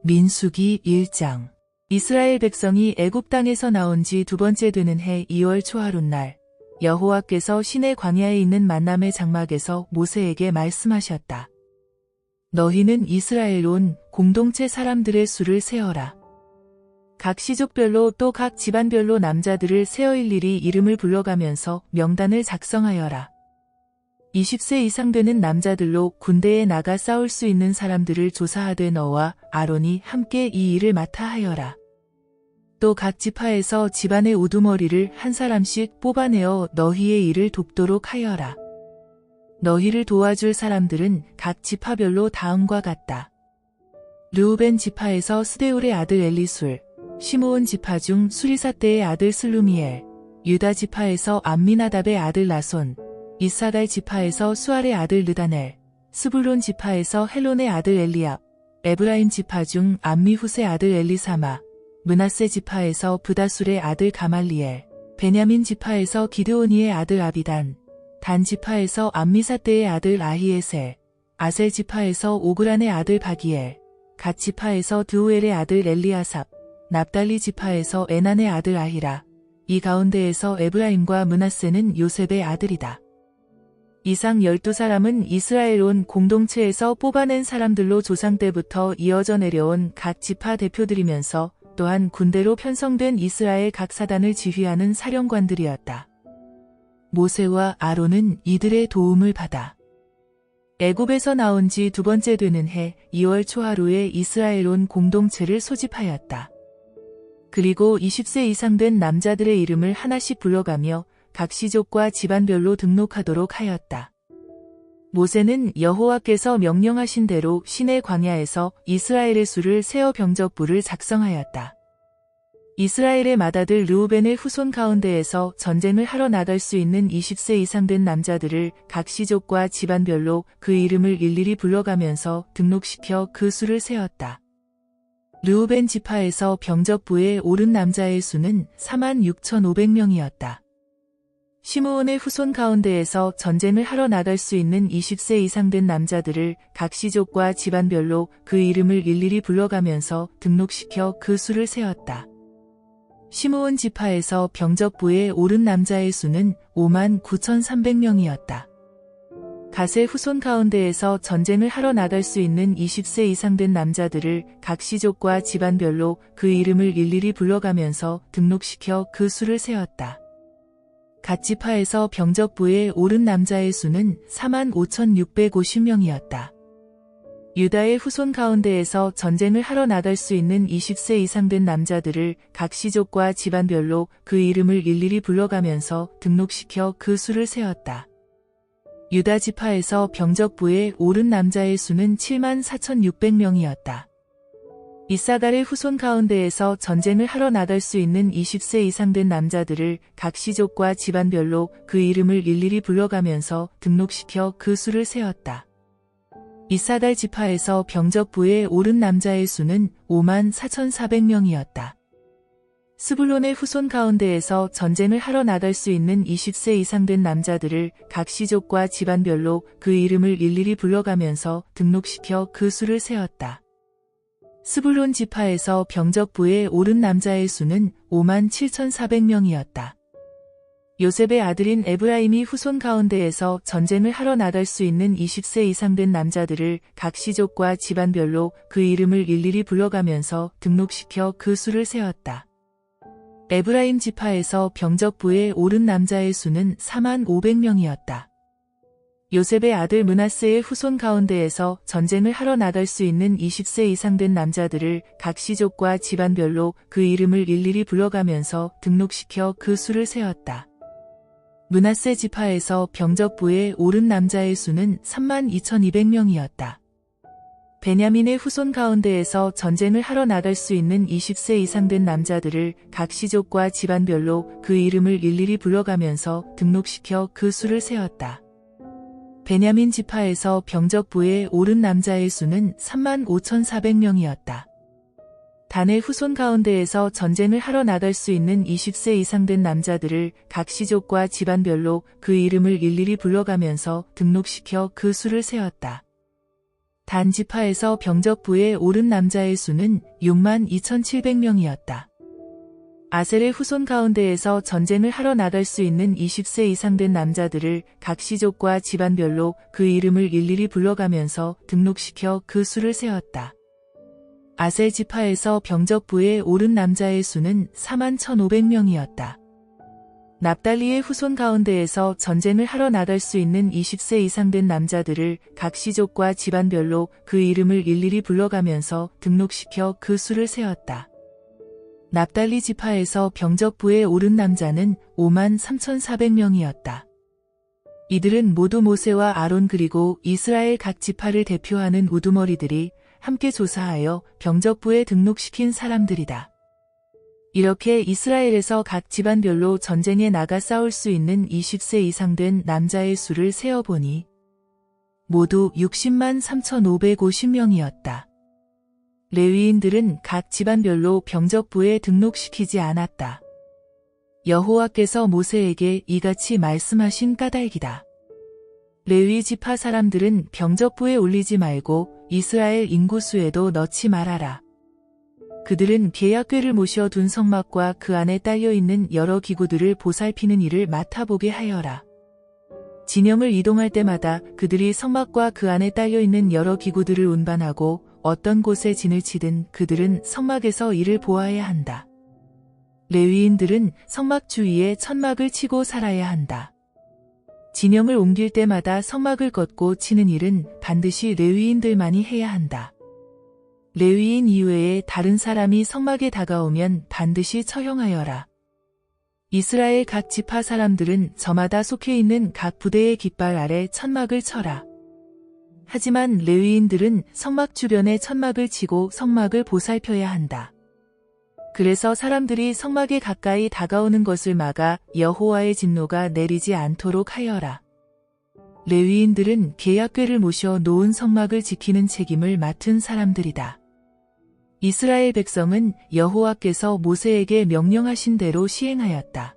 민수기 1장. 이스라엘 백성이 애굽 땅에서 나온 지 두 번째 되는 해 2월 초하룻날, 여호와께서 시내 광야에 있는 만남의 장막에서 모세에게 말씀하셨다. 너희는 이스라엘 온 공동체 사람들의 수를 세어라. 각 시족별로 또 각 집안별로 남자들을 세어 일일이 이름을 불러가면서 명단을 작성하여라. 20세 이상 되는 남자들로 군대에 나가 싸울 수 있는 사람들을 조사하되 너와 아론이 함께 이 일을 맡아 하여라. 또 각 지파에서 집안의 우두머리를 한 사람씩 뽑아내어 너희의 일을 돕도록 하여라. 너희를 도와줄 사람들은 각 지파별로 다음과 같다. 르우벤 지파에서 스데울의 아들 엘리술, 시므온 지파 중 수리사떼의 아들 슬루미엘, 유다 지파에서 암미나답의 아들 나손, 이사갈 지파에서 수알의 아들 르다넬, 스불론 지파에서 헬론의 아들 엘리압, 에브라임 지파 중 암미훗의 아들 엘리사마, 므낫세 지파에서 브다술의 아들 가말리엘, 베냐민 지파에서 기드오니의 아들 아비단, 단 지파에서 암미사떼의 아들 아히에셀, 아셀 지파에서 오그란의 아들 바기엘, 갓 지파에서 드우엘의 아들 엘리아삽, 납달리 지파에서 에난의 아들 아히라. 이 가운데에서 에브라임과 므낫세는 요셉의 아들이다. 이상 12사람은 이스라엘 온 공동체에서 뽑아낸 사람들로 조상 때부터 이어져 내려온 각 지파 대표들이면서 또한 군대로 편성된 이스라엘 각 사단을 지휘하는 사령관들이었다. 모세와 아론은 이들의 도움을 받아 애굽에서 나온 지 두 번째 되는 해 2월 초하루에 이스라엘 온 공동체를 소집하였다. 그리고 20세 이상 된 남자들의 이름을 하나씩 불러가며 각 시족과 집안별로 등록하도록 하였다. 모세는 여호와께서 명령하신 대로 시내 광야에서 이스라엘의 수를 세어 병적부를 작성하였다. 이스라엘의 맏아들 르우벤의 후손 가운데에서 전쟁을 하러 나갈 수 있는 20세 이상 된 남자들을 각 시족과 집안별로 그 이름을 일일이 불러가면서 등록시켜 그 수를 세었다. 르우벤 지파에서 병적부에 오른 남자의 수는 46,500명이었다. 시므온의 후손 가운데에서 전쟁을 하러 나갈 수 있는 20세 이상 된 남자들을 각 시족과 집안별로 그 이름을 일일이 불러가면서 등록시켜 그 수를 세었다. 시므온 지파에서 병적부에 오른 남자의 수는 59,300명이었다. 갓의 후손 가운데에서 전쟁을 하러 나갈 수 있는 20세 이상 된 남자들을 각 시족과 집안별로 그 이름을 일일이 불러가면서 등록시켜 그 수를 세었다. 갓 지파에서 병적부에 오른 남자의 수는 45,650명이었다. 유다의 후손 가운데에서 전쟁을 하러 나갈 수 있는 20세 이상 된 남자들을 각 시족과 집안별로 그 이름을 일일이 불러가면서 등록시켜 그 수를 세었다. 유다 지파에서 병적부에 오른 남자의 수는 74,600명이었다. 이사갈의 후손 가운데에서 전쟁을 하러 나갈 수 있는 20세 이상 된 남자들을 각 시족과 집안별로 그 이름을 일일이 불러가면서 등록시켜 그 수를 세었다. 이사갈 지파에서 병적부에 오른 남자의 수는 54,400명이었다. 스불론의 후손 가운데에서 전쟁을 하러 나갈 수 있는 20세 이상 된 남자들을 각 시족과 집안별로 그 이름을 일일이 불러가면서 등록시켜 그 수를 세었다. 스불론 지파에서 병적부에 오른 남자의 수는 57,400명이었다. 요셉의 아들인 에브라임이 후손 가운데에서 전쟁을 하러 나갈 수 있는 20세 이상 된 남자들을 각 시족과 집안별로 그 이름을 일일이 불러가면서 등록시켜 그 수를 세었다. 에브라임 지파에서 병적부에 오른 남자의 수는 45,000명이었다. 요셉의 아들 므낫세의 후손 가운데에서 전쟁을 하러 나갈 수 있는 20세 이상 된 남자들을 각 시족과 집안별로 그 이름을 일일이 불러가면서 등록시켜 그 수를 세었다. 므낫세 지파에서 병적부에 오른 남자의 수는 32,200명이었다. 베냐민의 후손 가운데에서 전쟁을 하러 나갈 수 있는 20세 이상 된 남자들을 각 시족과 집안별로 그 이름을 일일이 불러가면서 등록시켜 그 수를 세었다. 베냐민 지파에서 병적부에 오른 남자의 수는 35,400명이었다. 단의 후손 가운데에서 전쟁을 하러 나갈 수 있는 20세 이상 된 남자들을 각 시족과 집안별로 그 이름을 일일이 불러가면서 등록시켜 그 수를 세었다. 단 지파에서 병적부에 오른 남자의 수는 62,700명이었다. 아셀의 후손 가운데에서 전쟁을 하러 나갈 수 있는 20세 이상 된 남자들을 각 시족과 집안별로 그 이름을 일일이 불러가면서 등록시켜 그 수를 세었다. 아셀 지파에서 병적부에 오른 남자의 수는 41,500명이었다. 납달리의 후손 가운데에서 전쟁을 하러 나갈 수 있는 20세 이상 된 남자들을 각 시족과 집안별로 그 이름을 일일이 불러가면서 등록시켜 그 수를 세었다. 납달리 지파에서 병적부에 오른 남자는 53,400명이었다. 이들은 모두 모세와 아론 그리고 이스라엘 각 지파를 대표하는 우두머리들이 함께 조사하여 병적부에 등록시킨 사람들이다. 이렇게 이스라엘에서 각 집안별로 전쟁에 나가 싸울 수 있는 20세 이상 된 남자의 수를 세어보니 모두 60만 3,550명이었다. 레위인들은 각 집안별로 병적부에 등록시키지 않았다. 여호와께서 모세에게 이같이 말씀하신 까닭이다. 레위 지파 사람들은 병적부에 올리지 말고 이스라엘 인구수에도 넣지 말아라. 그들은 계약궤를 모셔 둔 성막과 그 안에 딸려있는 여러 기구들을 보살피는 일을 맡아보게 하여라. 진영을 이동할 때마다 그들이 성막과 그 안에 딸려있는 여러 기구들을 운반하고 어떤 곳에 진을 치든 그들은 성막에서 이를 보아야 한다. 레위인들은 성막 주위에 천막을 치고 살아야 한다. 진영을 옮길 때마다 성막을 걷고 치는 일은 반드시 레위인들만이 해야 한다. 레위인 이외에 다른 사람이 성막에 다가오면 반드시 처형하여라. 이스라엘 각 지파 사람들은 저마다 속해 있는 각 부대의 깃발 아래 천막을 쳐라. 하지만 레위인들은 성막 주변에 천막을 치고 성막을 보살펴야 한다. 그래서 사람들이 성막에 가까이 다가오는 것을 막아 여호와의 진노가 내리지 않도록 하여라. 레위인들은 계약궤를 모셔 놓은 성막을 지키는 책임을 맡은 사람들이다. 이스라엘 백성은 여호와께서 모세에게 명령하신 대로 시행하였다.